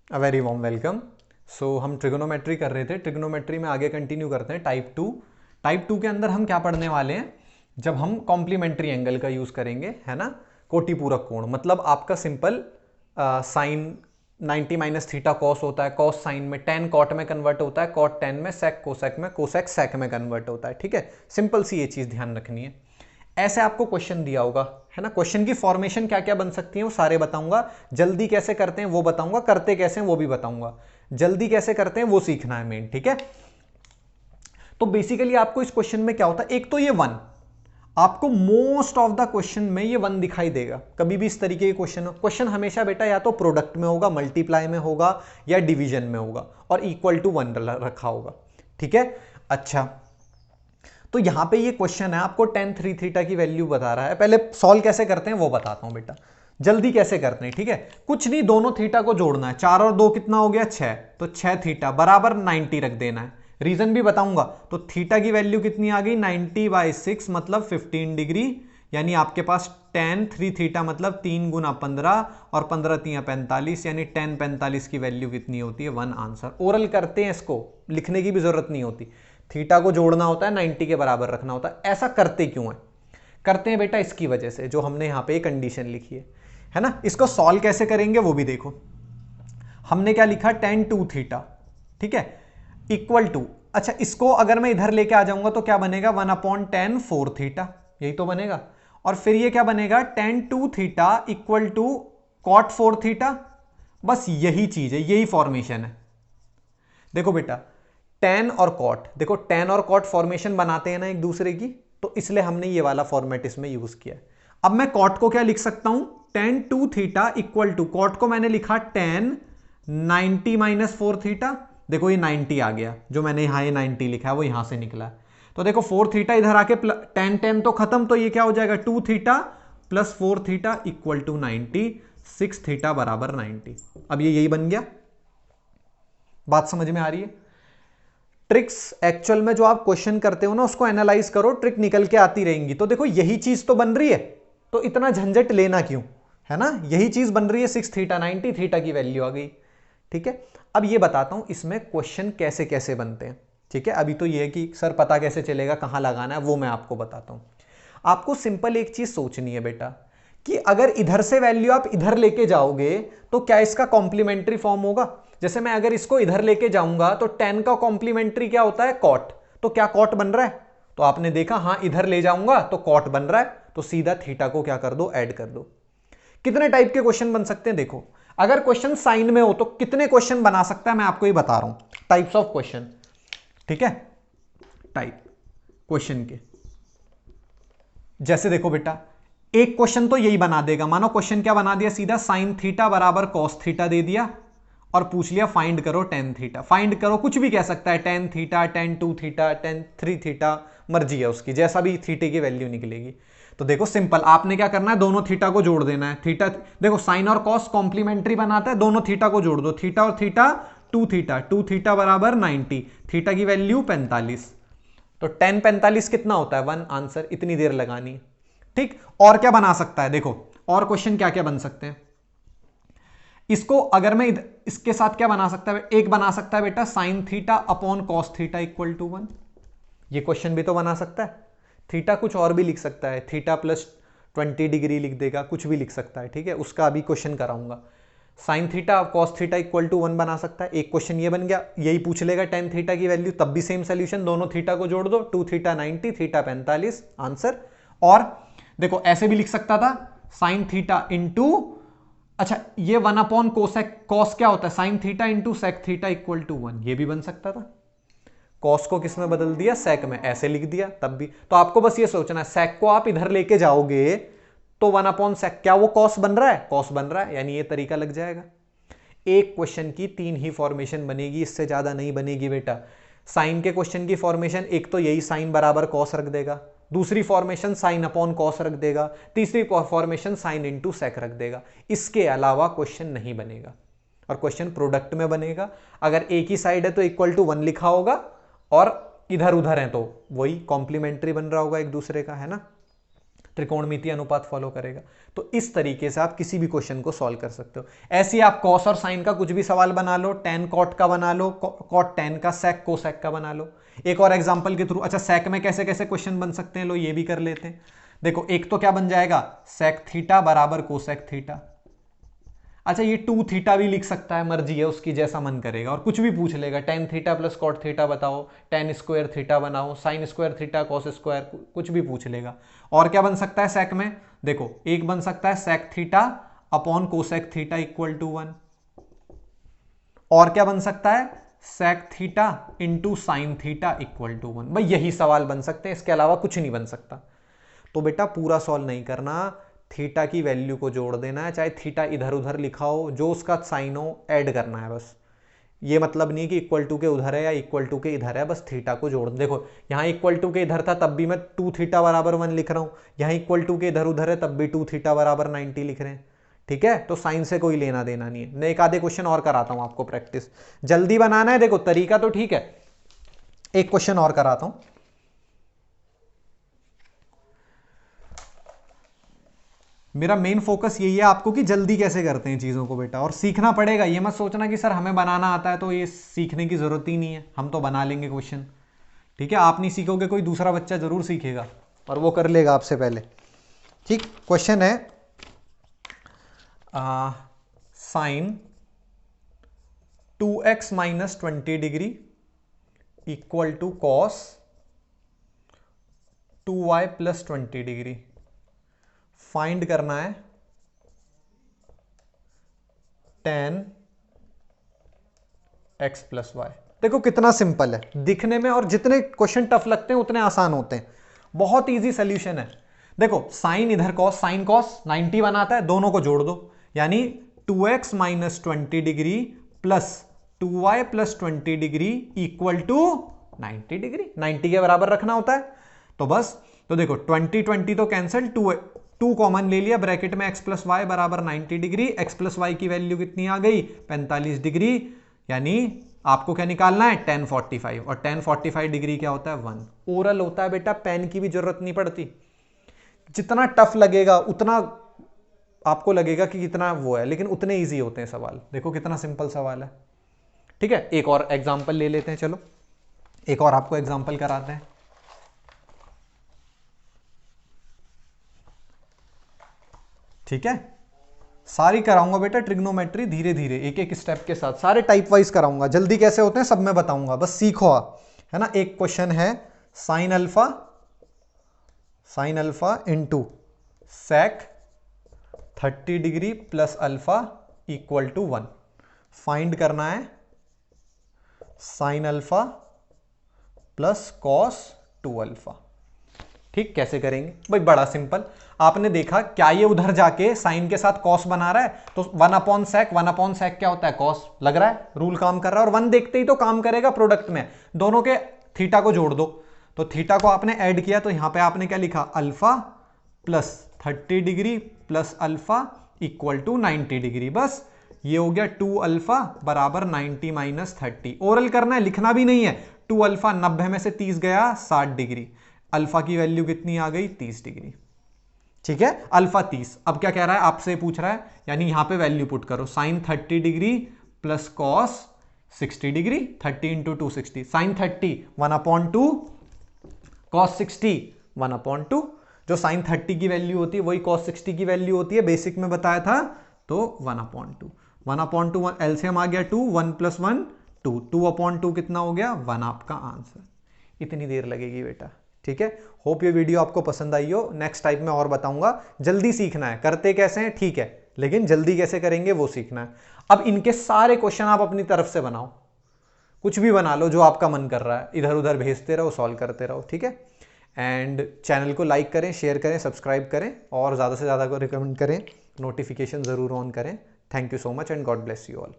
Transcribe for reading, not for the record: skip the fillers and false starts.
अ very warm welcome. So हम trigonometry कर रहे थे, ट्रिगोनोमेट्री में आगे कंटिन्यू करते हैं टाइप टू। टाइप टू के अंदर हम क्या पढ़ने वाले हैं, जब हम कॉम्प्लीमेंट्री एंगल का यूज करेंगे, है ना। कोटिपूरक कोण मतलब आपका simple sine 90 minus theta cos होता है, कॉस साइन में, टेन कॉट में कन्वर्ट होता है, कॉट टेन में, सेक कोसेक में, कोसेक सेक में कन्वर्ट होता है। ठीक है, सिंपल सी ये चीज ध्यान रखनी है। ऐसे आपको क्वेश्चन दिया होगा, है ना। क्वेश्चन की फॉर्मेशन क्या क्या बन सकती है वो सारे बताऊंगा, जल्दी कैसे करते हैं वो बताऊंगा, करते कैसे हैं वो भी बताऊंगा। जल्दी कैसे करते हैं वो सीखना है मेन, ठीक है। तो बेसिकली आपको इस क्वेश्चन में क्या होता है, एक तो ये वन, आपको मोस्ट ऑफ द क्वेश्चन में ये वन दिखाई देगा। कभी भी इस तरीके के क्वेश्चन हो, क्वेश्चन हमेशा बेटा या तो प्रोडक्ट में होगा, मल्टीप्लाई में होगा, या डिवीजन में होगा, और इक्वल टू वन रखा होगा। ठीक है, अच्छा। तो यहां पे ये क्वेश्चन है, आपको tan 3 थीटा की वैल्यू बता रहा है। पहले सॉल्व कैसे करते हैं वो बताता हूं बेटा, जल्दी कैसे करते हैं। ठीक है, कुछ नहीं, दोनों थीटा को जोड़ना है। 4 और 2 कितना हो गया, 6। तो 6 थीटा बराबर 90 रख देना है। रीजन भी बताऊंगा। तो थीटा की वैल्यू कितनी आ गई, 90/6 मतलब 15 डिग्री। यानी आपके पास tan 3 थीटा मतलब 3 गुना 15 और 15 3 45, यानी tan 45 की वैल्यू कितनी होती है, 1 आंसर। ओरल करते हैं, इसको लिखने की भी जरूरत नहीं होती। थीटा को जोड़ना होता है, 90 के बराबर रखना होता है। ऐसा करते क्यों है, करते हैं बेटा इसकी वजह से, जो हमने यहां पे एक कंडीशन लिखी है ना। इसको सॉल्व कैसे करेंगे वो भी देखो। हमने क्या लिखा, tan 2 थीटा, ठीक है, इक्वल टू, अच्छा इसको अगर मैं इधर लेके आ जाऊंगा तो क्या बनेगा, 1/tan 4 थीटा, यही तो बनेगा। और फिर ये क्या बनेगा, tan 2 theta equal to cot 4 theta. बस यही चीज है, यही फॉर्मेशन है। देखो बेटा, टेन और कॉट, देखो टेन और कॉट फॉर्मेशन बनाते हैं ना एक दूसरे की, तो इसलिए हमने ये वाला फॉर्मेट इसमें यूज किया। अब मैं कॉट को क्या लिख सकता हूं, tan 2 theta equal to, cot को मैंने लिखा tan 90-4 थीटा। देखो ये 90 आ गया, जो मैंने यहां ये 90 लिखा है वो यहां से निकला है। तो देखो 4 थीटा इधर आके tan तो खत्म, तो ये क्या हो जाएगा, 2 theta plus 4 theta equal to 90, 6 theta बराबर 90। अब ये यही बन गया। बात समझ में आ रही है। ट्रिक्स एक्चुअल में जो आप क्वेश्चन करते हो ना, उसको एनालाइज करो, ट्रिक निकल के आती रहेंगी। तो देखो यही चीज तो बन रही है, तो इतना झंझट लेना क्यों, है ना। यही चीज बन रही है, 6 थीटा 90 थीटा की वैल्यू आ गई। ठीक है, अब ये बताता हूं इसमें क्वेश्चन कैसे कैसे बनते हैं। ठीक है, अभी तो ये है कि सर पता कैसे चलेगा कहां लगाना है, वो मैं आपको बताता हूं। आपको सिंपल एक चीज सोचनी है बेटा, कि अगर इधर से वैल्यू आप इधर लेके जाओगे तो क्या इसका कॉम्प्लीमेंट्री फॉर्म होगा। जैसे मैं अगर इसको इधर लेके जाऊंगा तो tan का कॉम्प्लीमेंट्री क्या होता है, कॉट। तो क्या कॉट बन रहा है, तो आपने देखा, हां इधर ले जाऊंगा तो कॉट बन रहा है, तो सीधा थीटा को क्या कर दो, ऐड कर दो। कितने टाइप के क्वेश्चन बन सकते हैं देखो। अगर क्वेश्चन साइन में हो तो कितने क्वेश्चन बना सकता है, मैं आपको ये बता रहा हूं, टाइप्स ऑफ क्वेश्चन। ठीक है, टाइप क्वेश्चन के, जैसे देखो बेटा, एक क्वेश्चन तो यही बना देगा। मानो क्वेश्चन क्या बना दिया, सीधा साइन थीटा बराबर कॉस थीटा दे दिया, और पूछ लिया फाइंड करो tan थीटा। फाइंड करो कुछ भी कह सकता है, tan theta, tan 2 theta, tan 3 theta, मर्जी है उसकी, जैसा भी थीटे की वैल्यू निकलेगी। तो देखो सिंपल, आपने क्या करना है, दोनों थीटा को जोड़ देना है। थीटा देखो, साइन और कॉस कॉम्प्लीमेंट्री बनाता है, दोनों थीटा को जोड़ दो, थीटा और थीटा 2 थीटा, 2 थीटा बराबर 90, थीटा की वैल्यू 45। तो tan 45 कितना होता है, 1 आंसर। इतनी देर लगानी है। ठीक, और क्या बना सकता है देखो, और क्वेश्चन क्या क्या बन सकते हैं। इसको अगर मैं इसके साथ क्या बना सकता है, एक बना सकता है बेटा sine theta upon cos theta equal to 1। ये क्वेश्चन भी तो बना सकता है। थीटा कुछ और भी लिख सकता है, थीटा प्लस 20 डिग्री लिख देगा, कुछ भी लिख सकता है। ठीक है, उसका अभी क्वेश्चन कराऊंगा। Sine theta cos theta equal to 1 बना सकता है। एक क्वेश्चन ये बन गया, यही पूछ लेगा tan थीटा की वैल्यू, तब भी सेम सोल्यूशन, दोनों थीटा को जोड़ दो, 2 थीटा 90, थीटा 45 आंसर। और देखो ऐसे भी लिख सकता था, साइन थीटा इंटू, अच्छा ये 1 कोसेक, कॉस क्या होता है, sine theta into sec theta equal to 1, ये भी बन सकता था। कॉस को किस में बदल दिया, सेक में, ऐसे लिख दिया तब भी। तो आपको बस ये सोचना है, सेक को आप इधर लेके जाओगे तो 1/sec, क्या वो कॉस बन रहा है, कॉस बन रहा है, यानी ये तरीका लग जाएगा। एक क्वेश्चन की 3 ही फॉर्मेशन बनेगी, इससे ज्यादा नहीं बनेगी बेटा। साइन के क्वेश्चन की फॉर्मेशन, एक तो यही साइन बराबर कॉस रख देगा, दूसरी फॉर्मेशन साइन अपॉन कॉस रख देगा, तीसरी फॉर्मेशन साइन इंटू सेक रख देगा। इसके अलावा क्वेश्चन नहीं बनेगा, और क्वेश्चन प्रोडक्ट में बनेगा। अगर एक ही साइड है तो इक्वल टू 1 लिखा होगा, और इधर उधर है तो वही कॉम्प्लीमेंट्री बन रहा होगा एक दूसरे का, है ना। त्रिकोणमितीय अनुपात फॉलो करेगा। तो इस तरीके से आप किसी भी क्वेश्चन को सॉल्व कर सकते हो। ऐसे ही आप कॉस और साइन का कुछ भी सवाल बना लो, टेन कॉट का बना लो, कॉट टेन का, सेक कोसेक का बना लो। एक और एग्जांपल के थ्रू, अच्छा सेक में कैसे कैसे क्वेश्चन बन सकते हैं, लो ये भी कर लेते हैं। देखो एक तो क्या बन जाएगा, सेक थीटा बराबर कोसेक थीटा। अच्छा ये 2 थीटा भी लिख सकता है, मर्जी है उसकी, जैसा मन करेगा, और कुछ भी पूछ लेगा, tan theta plus cot theta बताओ, टेन स्क्वायर थीटा बनाओ, sine square theta, cos square, कुछ भी पूछ लेगा। और क्या बन सकता है सेक में, देखो एक बन सकता है sec theta upon cosec theta equal to 1। और क्या बन सकता है, sec theta into sine theta equal to 1। भाई यही सवाल बन सकते हैं, इसके अलावा कुछ नहीं बन सकता। तो बेटा पूरा सॉल्व नहीं करना, थीटा की वैल्यू को जोड़ देना है, चाहे थीटा इधर उधर लिखा हो, जो उसका साइन हो ऐड करना है बस। ये मतलब नहीं कि इक्वल टू के उधर है या इक्वल टू के इधर है, बस थीटा को जोड़। देखो यहाँ इक्वल टू के इधर था तब भी मैं 2 थीटा बराबर 1 लिख रहा हूँ, यहाँ इक्वल टू के इधर उधर है तब भी 2 थीटा बराबर 90 लिख रहे हैं। ठीक है, तो साइन से कोई लेना देना नहीं है। मैं एक आधे क्वेश्चन और कराता हूँ आपको प्रैक्टिस, जल्दी बनाना है। देखो तरीका तो ठीक है, एक क्वेश्चन और कराता हूँ। मेरा मेन फोकस यही है आपको कि जल्दी कैसे करते हैं चीज़ों को बेटा, और सीखना पड़ेगा। ये मत सोचना कि सर हमें बनाना आता है तो ये सीखने की ज़रूरत ही नहीं है, हम तो बना लेंगे क्वेश्चन। ठीक है, आप नहीं सीखोगे कोई दूसरा बच्चा ज़रूर सीखेगा और वो कर लेगा आपसे पहले। ठीक, क्वेश्चन है sine 2x minus 20 degree equal to cos 2y plus 20 degree. Find करना है tan x प्लस वाई। देखो कितना सिंपल है दिखने में, और जितने क्वेश्चन टफ लगते हैं उतने आसान होते हैं। बहुत इजी सोल्यूशन है। देखो साइन इधर कॉस, साइन कॉस 90 बनाता है, दोनों को जोड़ दो, यानी 2x minus 20 degree plus 2y plus 20 degree equal to 90 degree. 90 के बराबर रखना होता है। तो बस, तो देखो 20 20 तो कैंसिल, 2 कॉमन ले लिया, ब्रैकेट में x प्लस वाई बराबर 90 डिग्री। x प्लस वाई की वैल्यू कितनी आ गई, 45 डिग्री। यानी आपको क्या निकालना है, tan 45, और tan 45 डिग्री क्या होता है, 1। ओरल होता है बेटा, पेन की भी जरूरत नहीं पड़ती। जितना टफ लगेगा उतना आपको लगेगा कि कितना वो है, लेकिन उतने ईजी होते हैं सवाल। देखो कितना सिंपल सवाल है। ठीक है, एक और एग्जाम्पल ले लेते हैं, चलो एक और आपको एग्जाम्पल कराते हैं। ठीक है, सारी कराऊंगा बेटा ट्रिग्नोमेट्री, धीरे धीरे एक एक स्टेप के साथ, सारे टाइप वाइज कराऊंगा। जल्दी कैसे होते हैं सब मैं बताऊंगा, बस सीखो आप, है ना। एक क्वेश्चन है sine alpha into sec 30 degree plus alpha equal to 1। Find करना है sine alpha plus cos 2 alpha. ठीक, कैसे करेंगे भाई, बड़ा सिंपल। आपने देखा क्या ये उधर जाके साइन के साथ कॉस बना रहा है, तो 1 अपॉन सेक क्या होता है, कॉस। लग रहा है रूल काम कर रहा है, और 1 देखते ही तो काम करेगा प्रोडक्ट में। दोनों के थीटा को जोड़ दो, तो थीटा को आपने ऐड किया, तो यहां पे आपने क्या लिखा, alpha plus 30 degree plus alpha equal to 90 degree. बस ये हो गया 2 अल्फा बराबर 90 माइनस 30। ओरल करना है, लिखना भी नहीं है। 2 अल्फा 90 में से 30 गया 60 डिग्री। अल्फा की वैल्यू कितनी आ गई, 30 डिग्री। ठीक है, अल्फा 30। अब क्या कह रहा है, आपसे पूछ रहा है, यानी यहां पे वैल्यू पुट करो, sine 30 degree plus cos 60 degree, 30 into 260, sine 30 1/2, cos 60 1/2। जो साइन 30 की वैल्यू होती है वही कॉस 60 की वैल्यू होती है, बेसिक में बताया था। तो 1/2, 1/2 एलसीएम आ गया 2, 1 + 1 2, 2/2 कितना हो गया, 1 आपका आंसर। इतनी देर लगेगी बेटा। ठीक है, होप ये वीडियो आपको पसंद आई हो। नेक्स्ट टाइप में और बताऊंगा। जल्दी सीखना है, करते कैसे हैं ठीक है, लेकिन जल्दी कैसे करेंगे वो सीखना है। अब इनके सारे क्वेश्चन आप अपनी तरफ से बनाओ, कुछ भी बना लो जो आपका मन कर रहा है, इधर उधर भेजते रहो, सॉल्व करते रहो। ठीक है, एंड चैनल को लाइक करें, शेयर करें, सब्सक्राइब करें, और ज़्यादा से ज़्यादा को रिकमेंड करें, नोटिफिकेशन ज़रूर ऑन करें। Thank you so much and God bless you all.